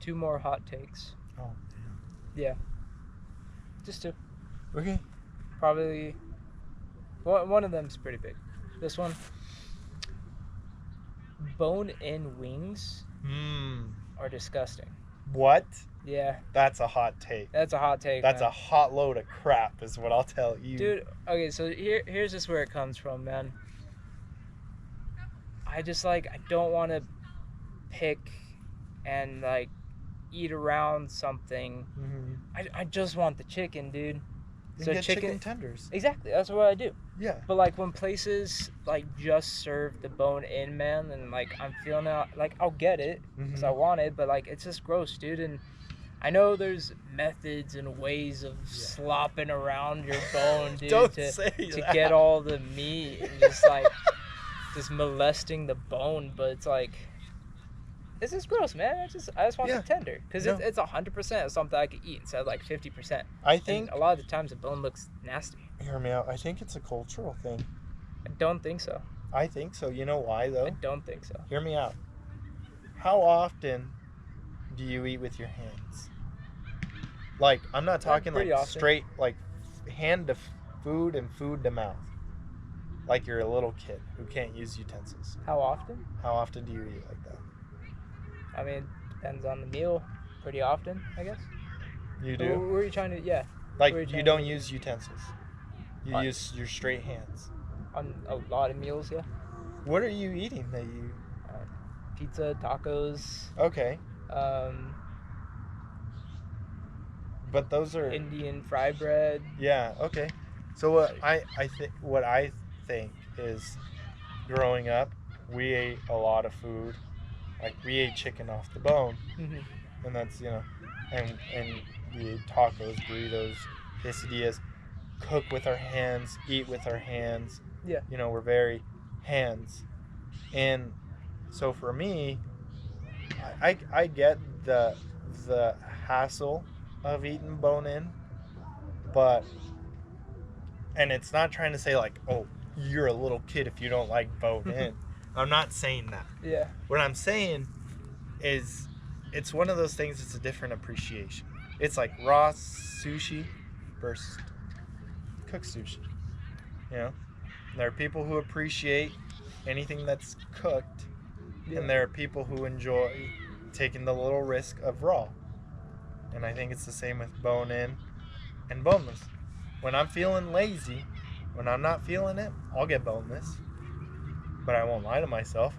2 more hot takes. Oh, Yeah. Just 2. okay. Probably one of them's pretty big. This one, bone-in wings are disgusting. What? Yeah, That's a hot take. that's a hot take. That's man. a hot load of crap, is what I'll tell you. Dude, okay, so here's just where it comes from, man. I don't want to pick and like eat around something. I just want the chicken, dude. You So get chicken tenders. Exactly, that's what I do. Yeah. But like when places like just serve the bone in, man, and like I'm feeling it, like I'll get it because I want it, but like it's just gross, dude. And I know there's methods and ways of slopping around your bone, dude, Don't to say to that. get all the meat and just like just molesting the bone, but it's like this is gross, man. I just want the tender because it's 100% something I could eat instead of like 50%. I think and a lot of the times the bone looks nasty. Hear me out. I think it's a cultural thing. I don't think so. I think so. You know why though? I don't think so. Hear me out. How often do you eat with your hands? Like, I'm not talking like often. straight like hand to food and food to mouth. Like you're a little kid who can't use utensils. How often? How often do you eat like that? I mean, depends on the meal. Pretty often, I guess. You What do? were you trying to? Yeah. Like, What are you trying don't to do? use utensils. You What? use your straight hands. On a lot of meals, yeah. What are you eating that you... Pizza, tacos, Okay. But those are... Indian fry bread. Yeah, okay. So what I think is, growing up, we ate a lot of food. Like, we ate chicken off the bone. Mm-hmm. And that's, and we ate tacos, burritos, quesadillas, cook with our hands, eat with our hands. Yeah. We're very hands. And so for me, I get the hassle of eating bone in, and it's not trying to say like, oh, you're a little kid if you don't like bone in. I'm not saying that. Yeah. What I'm saying is, it's one of those things. It's a different appreciation. It's like raw sushi versus cooked sushi. There are people who appreciate anything that's cooked, and there are people who enjoy taking the little risk of raw. And I think it's the same with bone in and boneless. When I'm feeling lazy, when I'm not feeling it, I'll get boneless. But I won't lie to myself.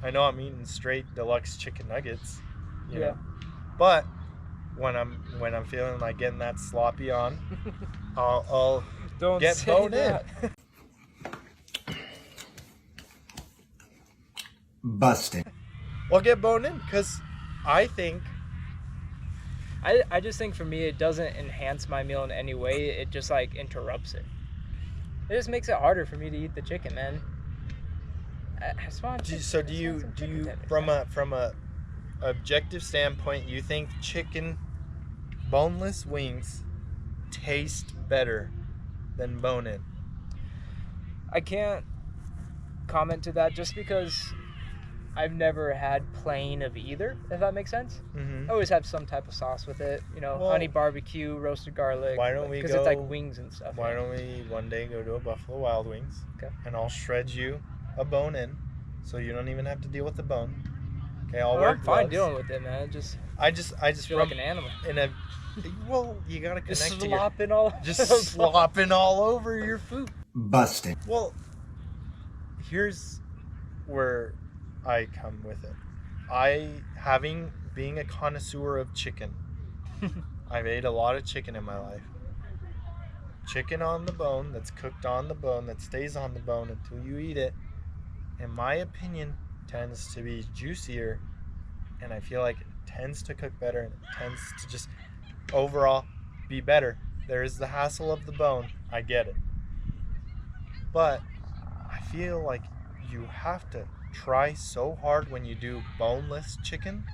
I know I'm eating straight deluxe chicken nuggets, you know. But when I'm feeling like getting that sloppy on, I'll Don't get say bone that. in. Busting. I'll get bone in because I think I just think for me it doesn't enhance my meal in any way. It just like interrupts it. It just makes it harder for me to eat the chicken, man. So do you from a objective standpoint, you think chicken boneless wings taste better than bone in? I can't comment to that just because I've never had plain of either, if that makes sense. Mm-hmm. I always have some type of sauce with it, Well, honey barbecue, roasted garlic. why don't we Because go? it's like wings and stuff. Why don't we one day go to a Buffalo Wild Wings? Okay. And I'll shred you a bone in, so you don't even have to deal with the bone. Okay, I'll Well, wear I'm fine gloves. dealing with it, man. I just Feel like an animal. in a. Well, you gotta Just connect to your. slopping all. Just slopping all over your food. Busting. Well, here's where I come with it. Being a connoisseur of chicken, I've ate a lot of chicken in my life. Chicken on the bone, that's cooked on the bone, that stays on the bone until you eat it, in my opinion, tends to be juicier, and I feel like it tends to cook better, and it tends to just overall be better. There is the hassle of the bone, I get it. But I feel like you have to try so hard when you do boneless chicken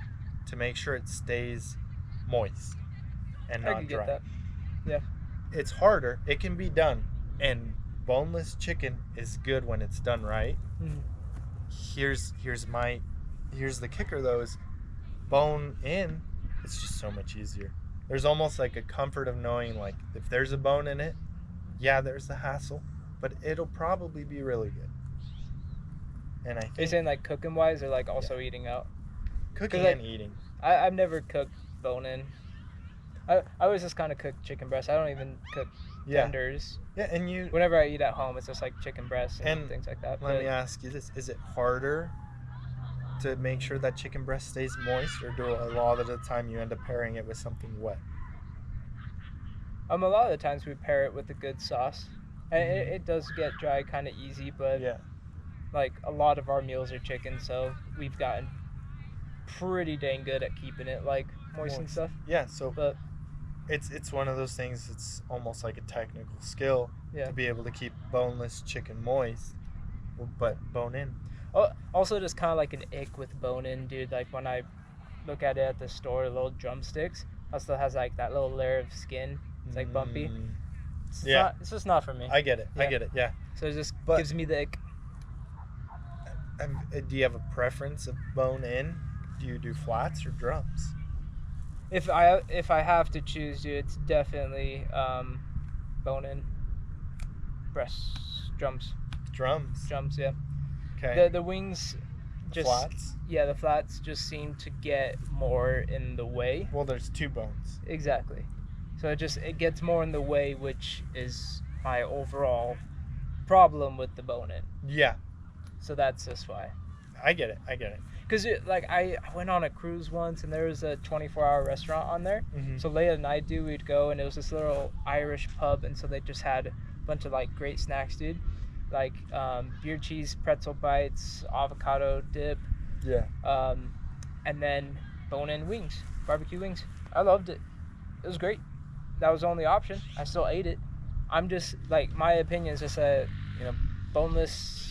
to make sure it stays moist and I not can dry. get that. Yeah. It's harder. It can be done, and boneless chicken is good when it's done right. Mm. Here's the kicker though: is bone in it's just so much easier. There's almost like a comfort of knowing, like, if there's a bone in it, yeah, there's the hassle, but it'll probably be really good. And I Are you think saying like cooking wise or like also eating out? cooking 'Cause, like, and eating. I've never cooked bone in. I always just kind of cook chicken breast. I don't even cook Yeah. tenders. Yeah, and you. Whenever I eat at home, it's just like chicken breast and And things like that. Let me ask you this: is it harder to make sure that chicken breast stays moist, or do a lot of the time you end up pairing it with something wet? A lot of the times we pair it with a good sauce. And Mhm. it does get dry kind of easy, but Yeah. like a lot of our meals are chicken, so we've gotten pretty dang good at keeping it like moist and stuff. Yeah, so But it's one of those things. It's almost like a technical skill yeah. to be able to keep boneless chicken moist, but bone in. Oh, also just kind of like an ick with bone in, dude. Like when I look at it at the store, little drumsticks, it still has like that little layer of skin. It's like bumpy. Yeah. It's just not for me. I get it. Yeah. I get it. Yeah. So it just But- gives me the ick. Do you have a preference of bone in? Do you do flats or drums? If I have to choose, dude, it's definitely bone in, breast, drums, Drums. yeah. Okay. The wings, just Flats. yeah, the flats just seem to get more in the way. Well, there's two bones. Exactly. So it gets more in the way, which is my overall problem with the bone in. Yeah, So that's just why. I get it. I get it. Because like I went on a cruise once and there was a 24-hour restaurant on there. Mhm. So late at night, dude, we'd go and it was this little Irish pub, and so they just had a bunch of like great snacks, dude, like beer cheese pretzel bites, avocado dip, Yeah. and then bone-in wings, barbecue wings. I loved it. It was great. That was the only option. I still ate it. I'm just like, my opinion is just a boneless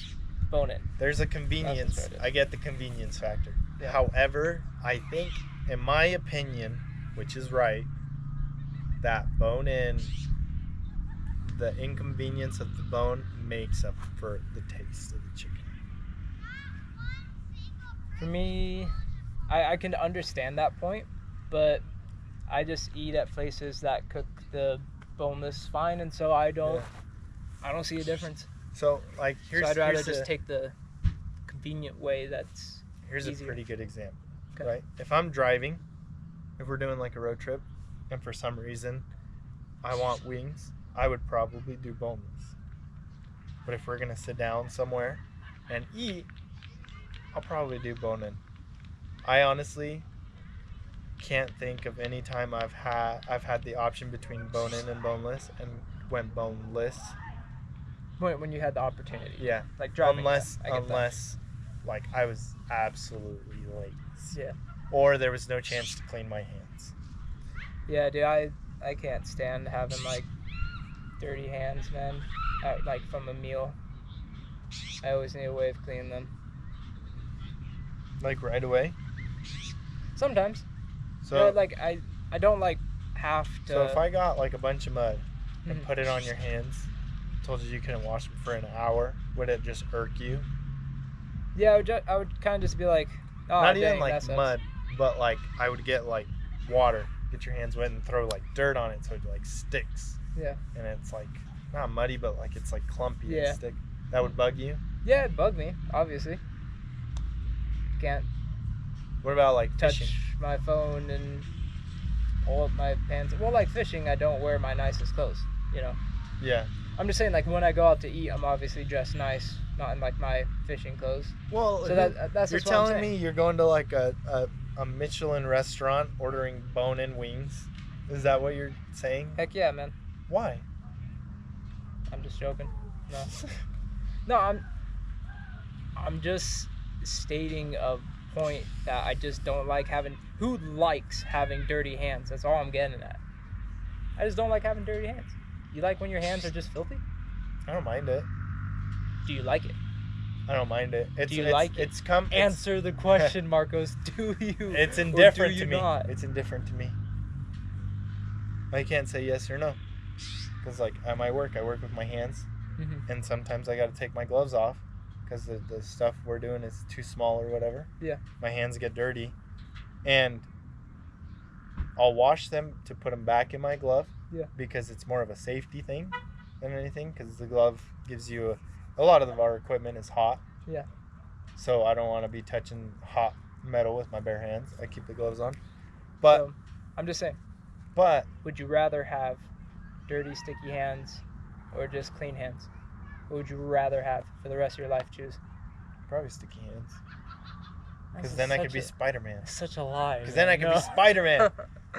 bone-in. There's a convenience. That's what it is. I get the convenience factor. Yeah. However, I think, in my opinion, which is right, that bone in, the inconvenience of the bone makes up for the taste of the chicken. For me, I can understand that point, but I just eat at places that cook the boneless fine, and so I don't see a difference. So, like, So I'd rather just take the convenient way that's here's easier. a pretty good example, Okay. right? If I'm driving, if we're doing like a road trip, and for some reason I want wings, I would probably do boneless. But if we're gonna sit down somewhere and eat, I'll probably do bone in. I honestly can't think of any time I've had the option between bone in and boneless and went boneless. When you had the opportunity. Yeah. Like driving. Unless I get that. like I was absolutely late. Yeah. Or there was no chance to clean my hands. Yeah, dude, I can't stand having like dirty hands, man. Like from a meal. I always need a way of cleaning them. Like right away. Sometimes. So like I don't like have to. So if I got like a bunch of mud and Mhm. put it on your hands, told you couldn't wash them for an hour, would it just irk you? Yeah, I would kind of just be like, oh, Not dang, even that like sucks. mud, but like I would get like water, get your hands wet and throw like dirt on it so it like sticks. Yeah. And it's like not muddy, but like it's like clumpy Yeah. and stick. That would bug you? Yeah, it bugged me, obviously. Can't What about like touch fishing? my phone and pull up my pants. Well, like fishing, I don't wear my nicest clothes, Yeah. I'm just saying, like, when I go out to eat, I'm obviously dressed nice, not in, like, my fishing clothes. Well, So that's you're just what I'm telling saying. me you're going to like a Michelin restaurant ordering bone-in wings? Is that what you're saying? Heck yeah, man. Why? I'm just joking. No. No, I'm just stating a point that I just don't like having. Who likes having dirty hands? That's all I'm getting at. I just don't like having dirty hands. You like when your hands are just filthy? I don't mind it. Do you like it? I don't mind it. Do you like it? Answer the question, Marcos. Do you? It's or indifferent do you to me. not? It's indifferent to me. I can't say yes or no. Because like at my work, I work with my hands, Mhm. and sometimes I got to take my gloves off because the stuff we're doing is too small or whatever. Yeah. My hands get dirty, and I'll wash them to put them back in my glove. Yeah. Because it's more of a safety thing than anything. Because the glove gives you a lot of our equipment is hot. Yeah. So I don't want to be touching hot metal with my bare hands. I keep the gloves on. But So, I'm just saying. But would you rather have dirty, sticky hands or just clean hands? What would you rather have for the rest of your life? Choose. Probably sticky hands. Because That's then I could be Spider-Man. Such a lie. Because then I could be Spider-Man.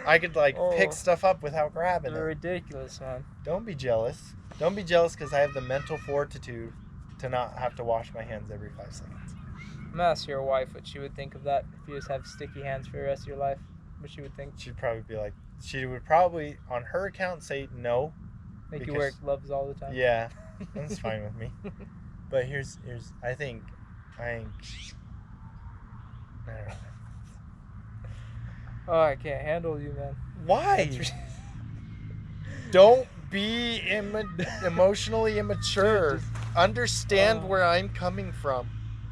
I could pick stuff up without grabbing it. Ridiculous, man. Don't be jealous. Don't be jealous because I have the mental fortitude to not have to wash my hands every 5 seconds. I'm gonna ask your wife what she would think of that if you just have sticky hands for the rest of your life. What she would think. She'd probably be like, she would probably, on her account, say no. Make you wear gloves all the time. Yeah, that's fine with me. But here's I think I don't know. Oh, I can't handle you, man. Why? Don't be emotionally immature. Understand where I'm coming from.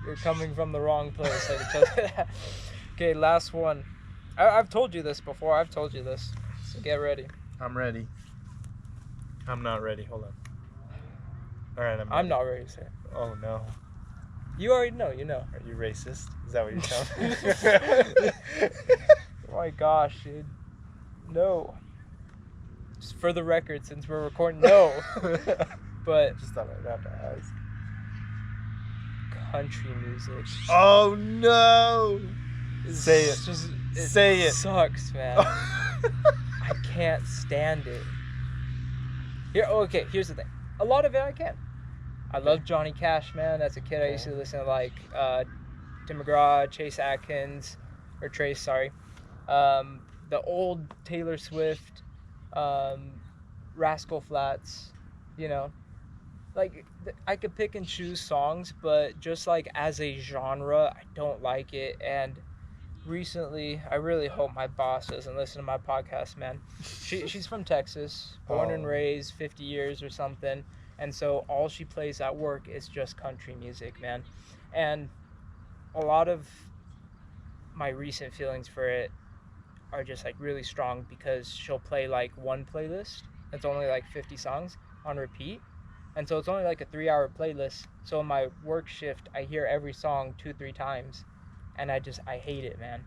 You're coming from the wrong place. I can tell you that. Okay, last one. I've told you this before. I've told you this. So get ready. I'm ready. I'm not ready. Hold on. All right, I'm not ready to say it. Oh, no. You already know. You know. Are you racist? Is that what you're telling me? Oh my gosh, dude. No. Just for the record, since we're recording, no. But just thought I'd have to ask. Country music. Oh no! Say it. Say it. Sucks, man. I can't stand it. Here's the thing. A lot of it I can. I love Johnny Cash, man. As a kid, I used to listen to Tim McGraw, Trace, sorry. The old Taylor Swift, Rascal Flatts, you know. I could pick and choose songs, but just as a genre, I don't like it. And recently, I really hope my boss doesn't listen to my podcast, man. She's from Texas, born and raised, 50 years or something. And so all she plays at work is just country music, man. And a lot of my recent feelings for it are just really strong because she'll play one playlist that's only 50 songs on repeat. And so it's only a 3-hour playlist. So in my work shift, I hear every song 2-3 times. And I hate it, man.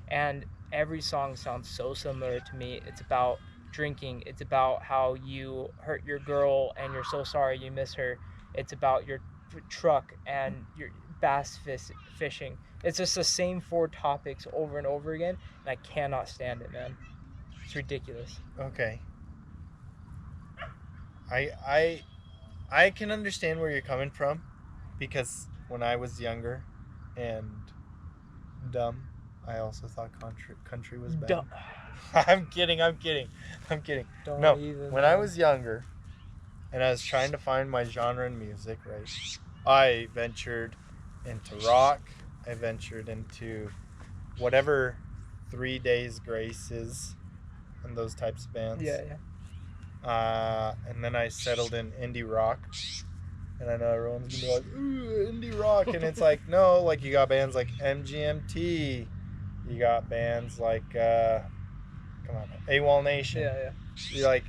And every song sounds so similar to me. It's about drinking. It's about how you hurt your girl and you're so sorry you miss her. It's about your truck and your bass fishing. It's just the same 4 topics over and over again. And I cannot stand it, man. It's ridiculous. Okay. I can understand where you're coming from because when I was younger and dumb, I also thought country was bad. Dumb. I'm kidding. Don't no, even, when I was younger and I was trying to find my genre in music, right, I ventured into rock. I ventured into whatever 3 Days Grace is and those types of bands. Yeah. And then I settled in indie rock. And I know everyone's gonna be like, ooh, indie rock. And it's no, you got bands like MGMT. You got bands like, come on, AWOL Nation. Yeah. You're like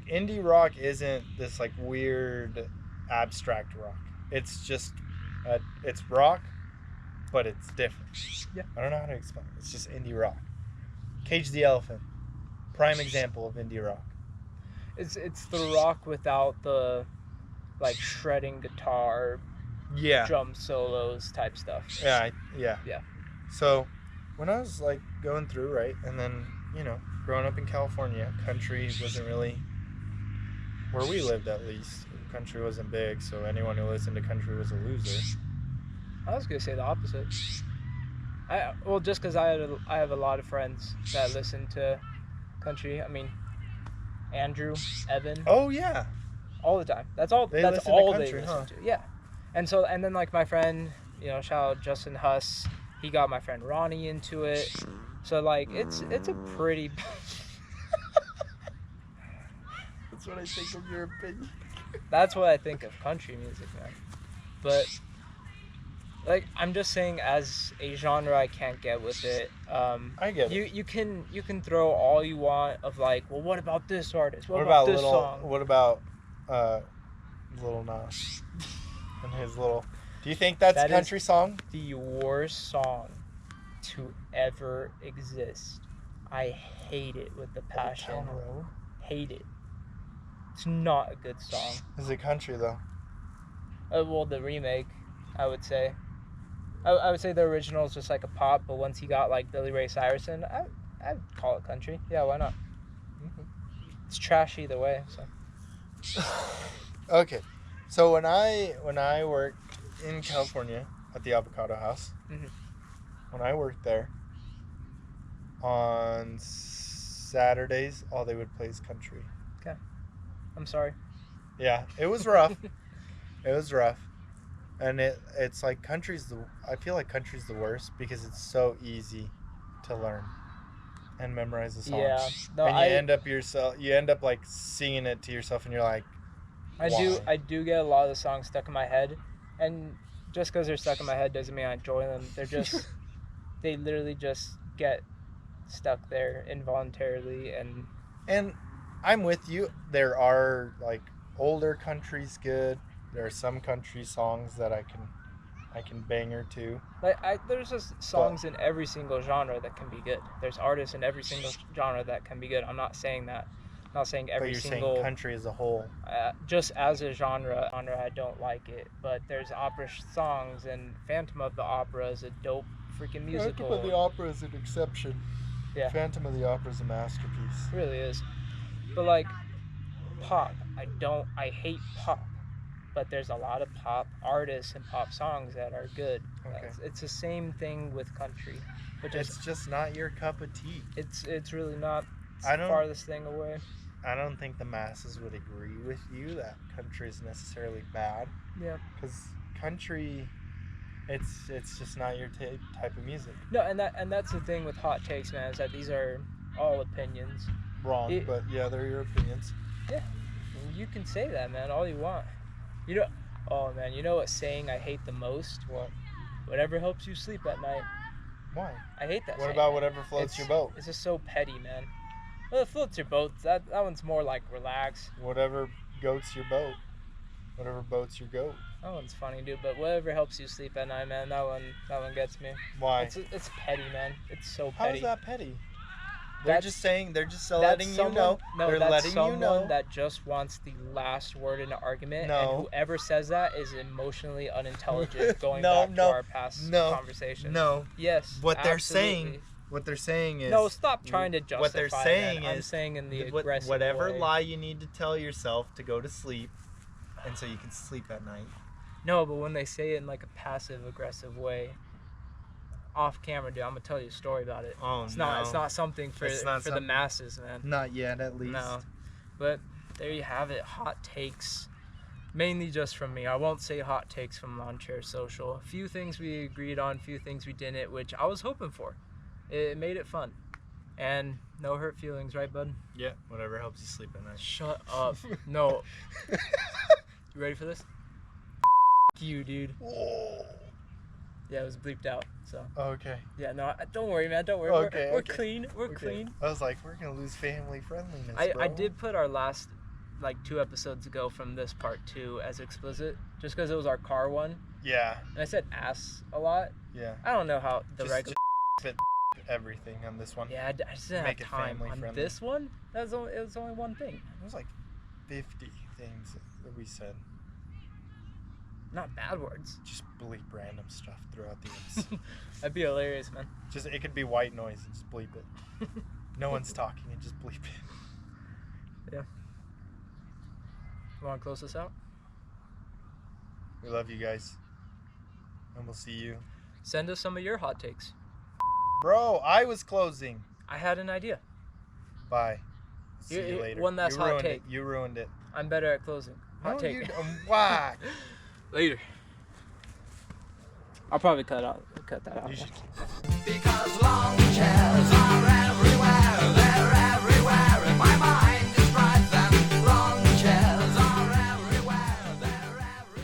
indie rock isn't this weird abstract rock. It's just, it's rock, but it's different. Yeah. I don't know how to explain it. It's just indie rock. Cage the Elephant, prime example of indie rock. It's the rock without the shredding guitar, drum solos type stuff. Yeah. So when I was going through, right, and then growing up in California, country wasn't really where we lived. At least country wasn't big, so anyone who listened to country was a loser. I was gonna say the opposite. Just because I have a lot of friends that listen to country. I mean, Andrew, Evan. Oh yeah. All the time. That's all. They That's listen all to country, they listen to. Yeah. And then my friend, shout out Justin Huss. He got my friend Ronnie into it. So it's a pretty. That's what I think of your opinion. That's what I think of country music, man. But Like, I'm just saying, as a genre, I can't get with it. I get it. You can throw all you want of like, well, what about this artist? What about about this little? song? What about Little Nas and his little? Do you think that's That a country is song? the worst song to ever exist. I hate it with the passion. Old Town Road? Hate it. It's not a good song. Is it country though? Well, the remake, I would say. I would say the original is just like a pop, but once he got like Billy Ray Cyrus in, I'd call it country. Yeah, why not? Mm-hmm. It's trash either way. So. Okay, so when I worked in California at the Avocado House, Mm-hmm. when I worked there, on Saturdays all they would play is country. Okay. I'm sorry. Yeah, it was rough. It was rough. And it's like I feel like country's the worst because it's so easy to learn and memorize the songs. Yeah. No, and you end up like singing it to yourself and you're like, why? I do get a lot of the songs stuck in my head, and just because they're stuck in my head doesn't mean I enjoy them. They're just they literally just get stuck there involuntarily. And I'm with you. There are like older countries good. There are some country songs that I can bang or two. Like there's just songs in every single genre that can be good. There's artists in every single genre that can be good. I'm not saying that. I'm not saying every but you're single. saying country as a whole. Just as a genre, I don't like it. But there's opera songs, and Phantom of the Opera is a dope freaking musical. Phantom of the Opera is an exception. Yeah. Phantom of the Opera is a masterpiece. It really is. But like pop, I hate pop. But there's a lot of pop artists and pop songs that are good. Okay. It's the same thing with country. But It's just not your cup of tea. it's really not. It's I the don't- farthest thing away. I don't think the masses would agree with you that country is necessarily bad. Yeah. Because country, it's just not your type of music. No, and that's the thing with hot takes, man, is that these are all opinions. Wrong, but yeah, they're your opinions. Yeah. You can say that, man, all you want. Oh man, you know what saying I hate the most? What? Whatever helps you sleep at night. Why? I hate that What saying. about whatever floats your boat? It's just so petty, man. Well, it floats your boat. That one's more like relax. Whatever goats your boat. Whatever boats your goat. That one's funny, dude. But whatever helps you sleep at night, man. That one gets me. Why? It's petty, man. It's so How petty. is that petty? They're just letting you know. No, they're that's letting someone you know that just wants the last word in an argument. No. And whoever says that is emotionally unintelligent. Going No, back no, to our past conversation. No. Yes. What they're absolutely. saying is. No, stop trying to justify. What they're saying man. I'm is. saying in the aggressive whatever way. lie you need to tell yourself to go to sleep, and so you can sleep at night. No, but when they say it in like a passive aggressive way, off camera, dude, I'm gonna tell you a story about it. Oh, It's not something for the masses, man. Not yet, at least. No, but there you have it. Hot takes, mainly just from me. I won't say hot takes from Lawn Chair Social. A few things we agreed on, a few things we didn't, which I was hoping for. It made it fun, and no hurt feelings, right, bud? Yeah, whatever helps you sleep at night. Shut up. No. You ready for this? You, dude. Whoa. Yeah, it was bleeped out. So. Okay. Yeah, no, don't worry, man. Don't worry. Okay, We're okay. clean. We're clean. I was like, we're gonna lose family friendliness. I did put our last, like 2 episodes ago from this part 2 as explicit, just because it was our car one. Yeah. And I said ass a lot. Yeah. I don't know how the Just regular. fit everything on this one. Yeah, I just didn't Make have it time family on friendly. this one. It was only one thing. It was like 50 things that we said. Not bad words. Just bleep random stuff throughout the episode. That'd be hilarious, man. Just it could be white noise and just bleep it. No one's talking and just bleep it. Yeah. You want to close this out? We love you guys. And we'll see you. Send us some of your hot takes. Bro, I was closing. I had an idea. Bye. See you later. One last hot take. You ruined it. I'm better at closing. Hot take. Why? Later. I'll probably cut that out. You should. Because long chairs are